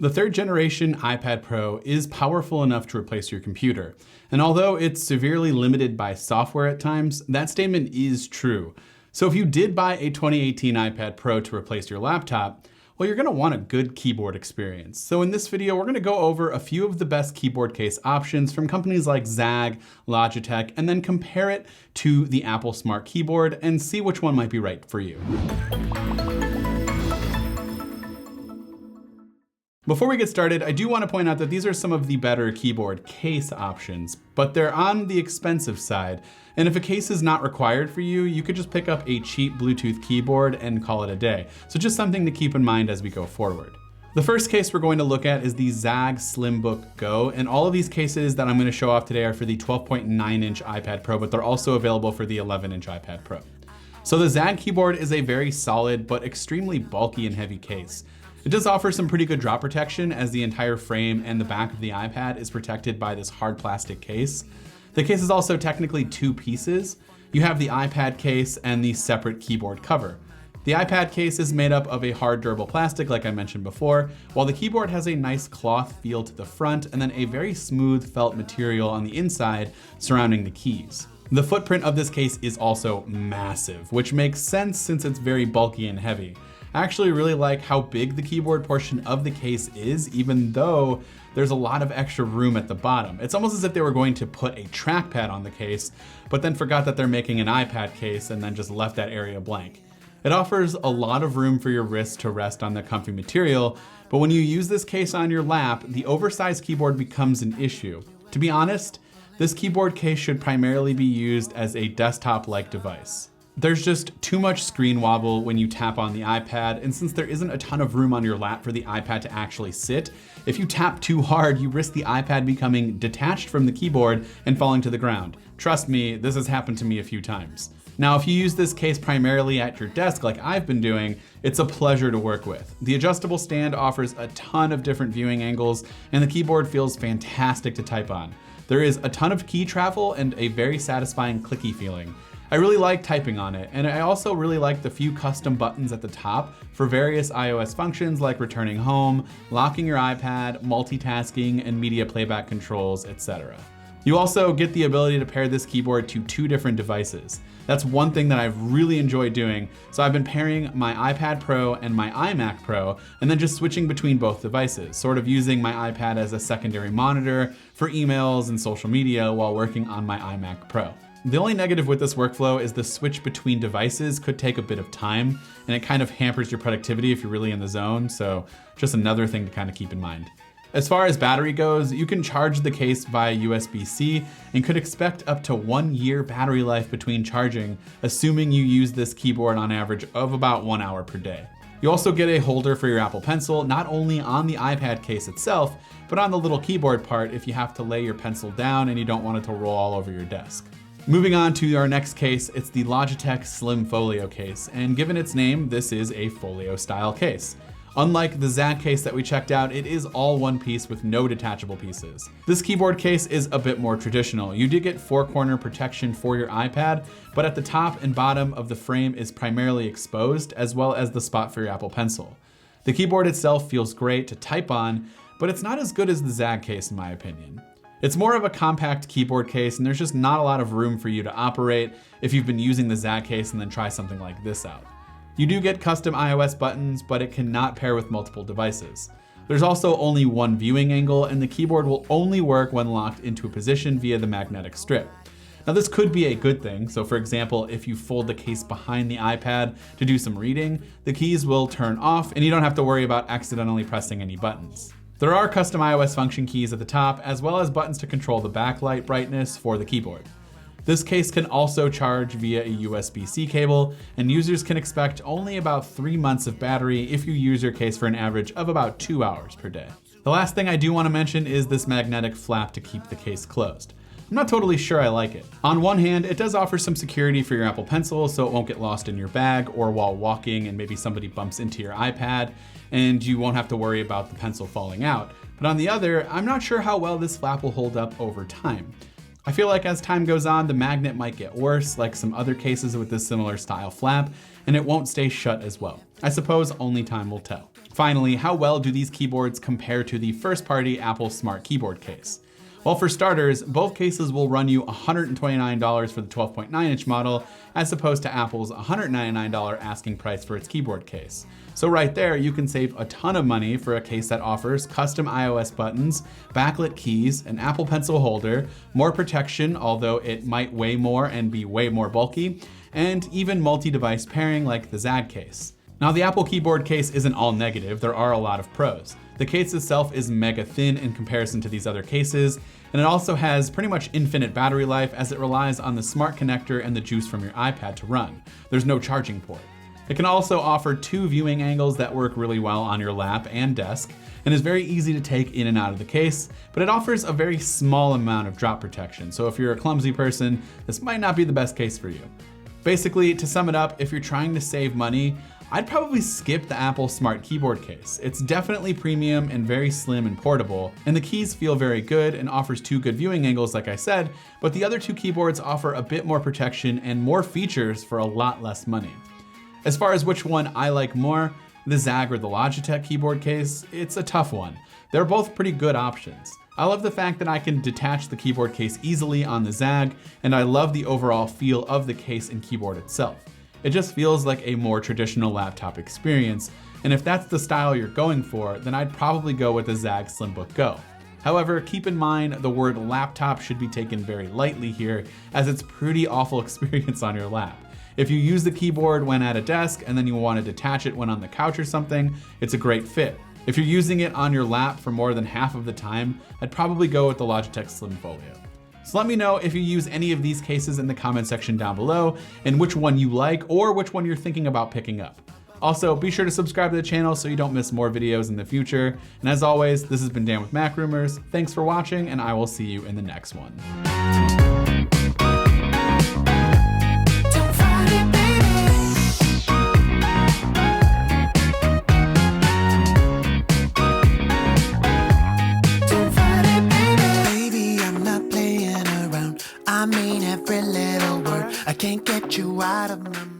The third generation iPad Pro is powerful enough to replace your computer. And although it's severely limited by software at times, that statement is true. So if you did buy a 2018 iPad Pro to replace your laptop, well, you're gonna want a good keyboard experience. So in this video, we're gonna go over a few of the best keyboard case options from companies like Zagg, Logitech, and then compare it to the Apple Smart Keyboard and see which one might be right for you. Before we get started, I do want to point out that these are some of the better keyboard case options, but they're on the expensive side. And if a case is not required for you, you could just pick up a cheap Bluetooth keyboard and call it a day. So just something to keep in mind as we go forward. The first case we're going to look at is the Zagg Slimbook Go, and all of these cases that I'm going to show off today are for the 12.9-inch iPad Pro, but they're also available for the 11-inch iPad Pro. So the Zagg keyboard is a very solid but extremely bulky and heavy case. It does offer some pretty good drop protection, as the entire frame and the back of the iPad is protected by this hard plastic case. The case is also technically two pieces. You have the iPad case and the separate keyboard cover. The iPad case is made up of a hard durable plastic like I mentioned before, while the keyboard has a nice cloth feel to the front and then a very smooth felt material on the inside surrounding the keys. The footprint of this case is also massive, which makes sense since it's very bulky and heavy. I actually really like how big the keyboard portion of the case is, even though there's a lot of extra room at the bottom. It's almost as if they were going to put a trackpad on the case, but then forgot that they're making an iPad case and then just left that area blank. It offers a lot of room for your wrist to rest on the comfy material, but when you use this case on your lap, the oversized keyboard becomes an issue. To be honest, this keyboard case should primarily be used as a desktop-like device. There's just too much screen wobble when you tap on the iPad, and since there isn't a ton of room on your lap for the iPad to actually sit, if you tap too hard, you risk the iPad becoming detached from the keyboard and falling to the ground. Trust me, this has happened to me a few times. Now, if you use this case primarily at your desk like I've been doing, it's a pleasure to work with. The adjustable stand offers a ton of different viewing angles, and the keyboard feels fantastic to type on. There is a ton of key travel and a very satisfying clicky feeling. I really like typing on it, and I also really like the few custom buttons at the top for various iOS functions like returning home, locking your iPad, multitasking, and media playback controls, etc. You also get the ability to pair this keyboard to two different devices. That's one thing that I've really enjoyed doing, so I've been pairing my iPad Pro and my iMac Pro, and then just switching between both devices, sort of using my iPad as a secondary monitor for emails and social media while working on my iMac Pro. The only negative with this workflow is the switch between devices could take a bit of time, and it kind of hampers your productivity if you're really in the zone, so just another thing to kind of keep in mind. As far as battery goes, you can charge the case via USB-C and could expect up to 1 year battery life between charging, assuming you use this keyboard on average of about 1 hour per day. You also get a holder for your Apple Pencil, not only on the iPad case itself, but on the little keyboard part if you have to lay your pencil down and you don't want it to roll all over your desk. Moving on to our next case, it's the Logitech Slim Folio case, and given its name, this is a folio style case. Unlike the Zagg case that we checked out, it is all one piece with no detachable pieces. This keyboard case is a bit more traditional. You do get four-corner protection for your iPad, but at the top and bottom of the frame is primarily exposed, as well as the spot for your Apple Pencil. The keyboard itself feels great to type on, but it's not as good as the Zagg case in my opinion. It's more of a compact keyboard case, and there's just not a lot of room for you to operate if you've been using the Zagg case and then try something like this out. You do get custom iOS buttons, but it cannot pair with multiple devices. There's also only one viewing angle, and the keyboard will only work when locked into a position via the magnetic strip. Now this could be a good thing, so for example, if you fold the case behind the iPad to do some reading, the keys will turn off and you don't have to worry about accidentally pressing any buttons. There are custom iOS function keys at the top, as well as buttons to control the backlight brightness for the keyboard. This case can also charge via a USB-C cable, and users can expect only about 3 months of battery if you use your case for an average of about 2 hours per day. The last thing I do want to mention is this magnetic flap to keep the case closed. I'm not totally sure I like it. On one hand, it does offer some security for your Apple Pencil so it won't get lost in your bag or while walking and maybe somebody bumps into your iPad and you won't have to worry about the pencil falling out. But on the other, I'm not sure how well this flap will hold up over time. I feel like as time goes on, the magnet might get worse, like some other cases with this similar style flap, and it won't stay shut as well. I suppose only time will tell. Finally, how well do these keyboards compare to the first-party Apple Smart Keyboard case? Well, for starters, both cases will run you $129 for the 12.9-inch model, as opposed to Apple's $199 asking price for its keyboard case. So right there, you can save a ton of money for a case that offers custom iOS buttons, backlit keys, an Apple Pencil holder, more protection, although it might weigh more and be way more bulky, and even multi-device pairing like the Zagg case. Now, the Apple keyboard case isn't all negative, there are a lot of pros. The case itself is mega thin in comparison to these other cases, and it also has pretty much infinite battery life as it relies on the smart connector and the juice from your iPad to run. There's no charging port. It can also offer 2 viewing angles that work really well on your lap and desk, and is very easy to take in and out of the case, but it offers a very small amount of drop protection, so if you're a clumsy person, this might not be the best case for you. Basically, to sum it up, if you're trying to save money, I'd probably skip the Apple Smart Keyboard case. It's definitely premium and very slim and portable, and the keys feel very good and offers 2 good viewing angles like I said, but the other 2 keyboards offer a bit more protection and more features for a lot less money. As far as which one I like more, the Zagg or the Logitech keyboard case, it's a tough one. They're both pretty good options. I love the fact that I can detach the keyboard case easily on the Zagg, and I love the overall feel of the case and keyboard itself. It just feels like a more traditional laptop experience, and if that's the style you're going for, then I'd probably go with the Zagg Slimbook Go. However, keep in mind the word laptop should be taken very lightly here, as it's a pretty awful experience on your lap. If you use the keyboard when at a desk and then you want to detach it when on the couch or something, it's a great fit. If you're using it on your lap for more than half of the time, I'd probably go with the Logitech Slim Folio. So let me know if you use any of these cases in the comment section down below, and which one you like or which one you're thinking about picking up. Also, be sure to subscribe to the channel so you don't miss more videos in the future. And as always, this has been Dan with Mac Rumors. Thanks for watching, and I will see you in the next one. I mean every little word. I can't get you out of my mind.